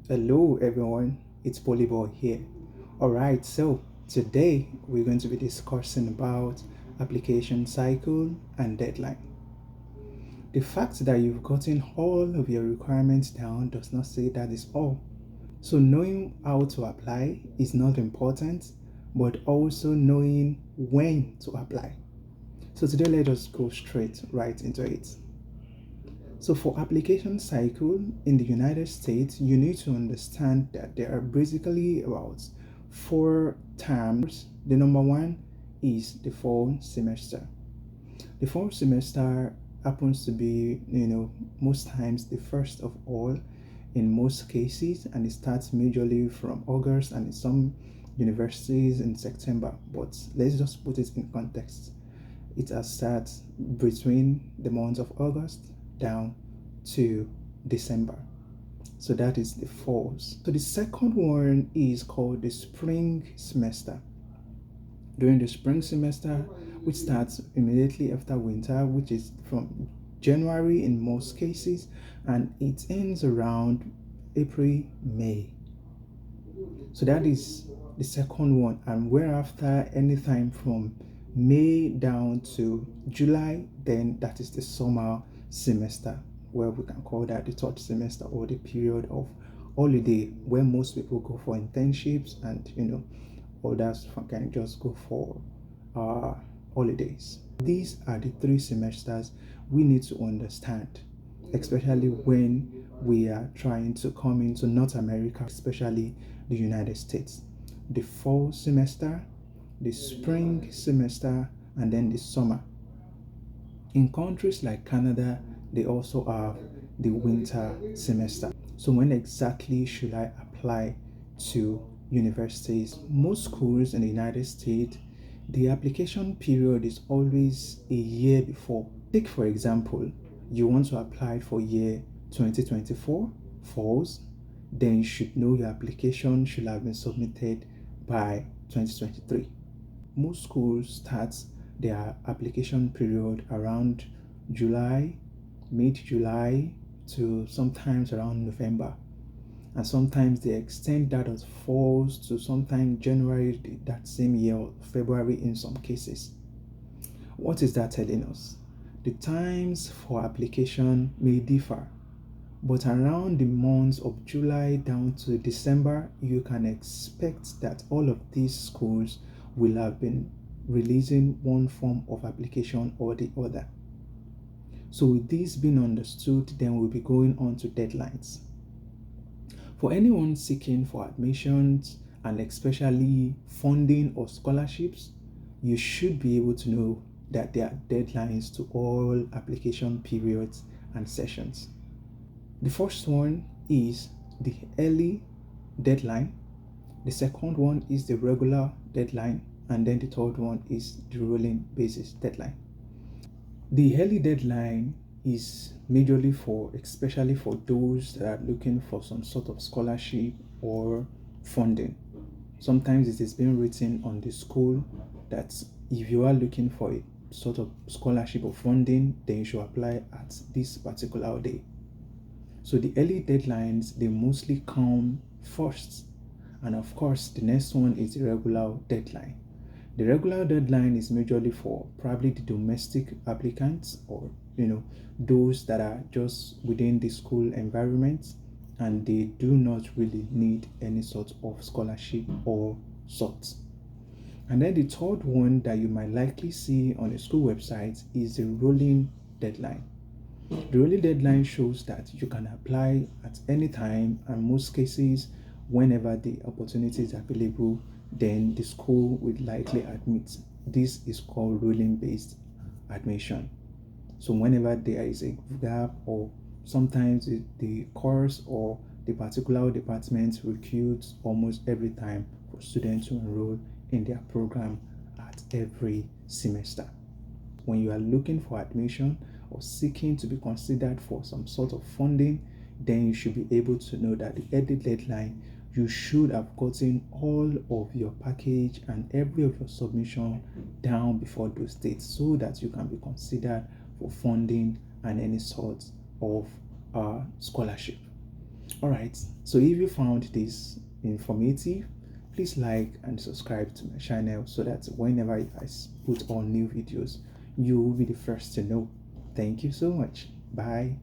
Hello everyone, it's Polyboy here. Alright, so today we're going to be discussing about application cycle and deadline. The fact that you've gotten all of your requirements down does not say that is all. So knowing how to apply is not important, but also knowing when to apply. So today let us go straight right into it. So for application cycle in the United States, you need to understand that there are basically about four terms. The number one is the fall semester. The fall semester happens to be, most times the first of all in most cases, and it starts majorly from August and in some universities in September. But let's just put it in context. It has started between the months of August down to December. So that is the falls. So the second one is called the spring semester. During the spring semester, which starts immediately after winter, which is from January in most cases, and it ends around April, May. So that is the second one, and whereafter anytime from May down to July, then that is the summer semester, where we can call that the third semester or the period of holiday where most people go for internships and others can just go for uh, holidays. These are the three semesters we need to understand, especially when we are trying to come into North America, especially the United States. The fall semester, the spring semester, and then the summer. In countries like Canada, they also have the winter semester. So when exactly should I apply to universities? Most schools in the United States, the application period is always a year before. Take for example, you want to apply for year 2024 falls, then you should know your application should have been submitted by 2023. Most schools start their application period around July, mid-July to sometimes around November. And sometimes they extend that as falls to sometime January that same year or February in some cases. What is that telling us? The times for application may differ, but around the months of July down to December, you can expect that all of these schools will have been releasing one form of application or the other. So with this being understood, then we'll be going on to deadlines. For anyone seeking for admissions and especially funding or scholarships, you should be able to know that there are deadlines to all application periods and sessions. The first one is the early deadline, the second one is the regular deadline, and then the third one is the rolling basis deadline. The early deadline is majorly for, especially for those that are looking for some sort of scholarship or funding. Sometimes it is being written on the school that if you are looking for a sort of scholarship or funding, then you should apply at this particular day. So the early deadlines, they mostly come first. And of course, the next one is the regular deadline. The regular deadline is majorly for probably the domestic applicants or those that are just within the school environment and they do not really need any sort of scholarship or sorts. And then the third one that you might likely see on a school website is the rolling deadline. The rolling deadline shows that you can apply at any time, and most cases, whenever the opportunity is available, then the school would likely admit. This is called rolling based admission. So whenever there is a gap, or sometimes the course or the particular department recruits almost every time for students to enroll in their program at every semester. When you are looking for admission or seeking to be considered for some sort of funding, then you should be able to know that the early deadline, you should have gotten all of your package and every of your submission down before those dates so that you can be considered for funding and any sort of scholarship. All right, so if you found this informative, please like and subscribe to my channel so that whenever I put on new videos, you will be the first to know. Thank you so much. Bye.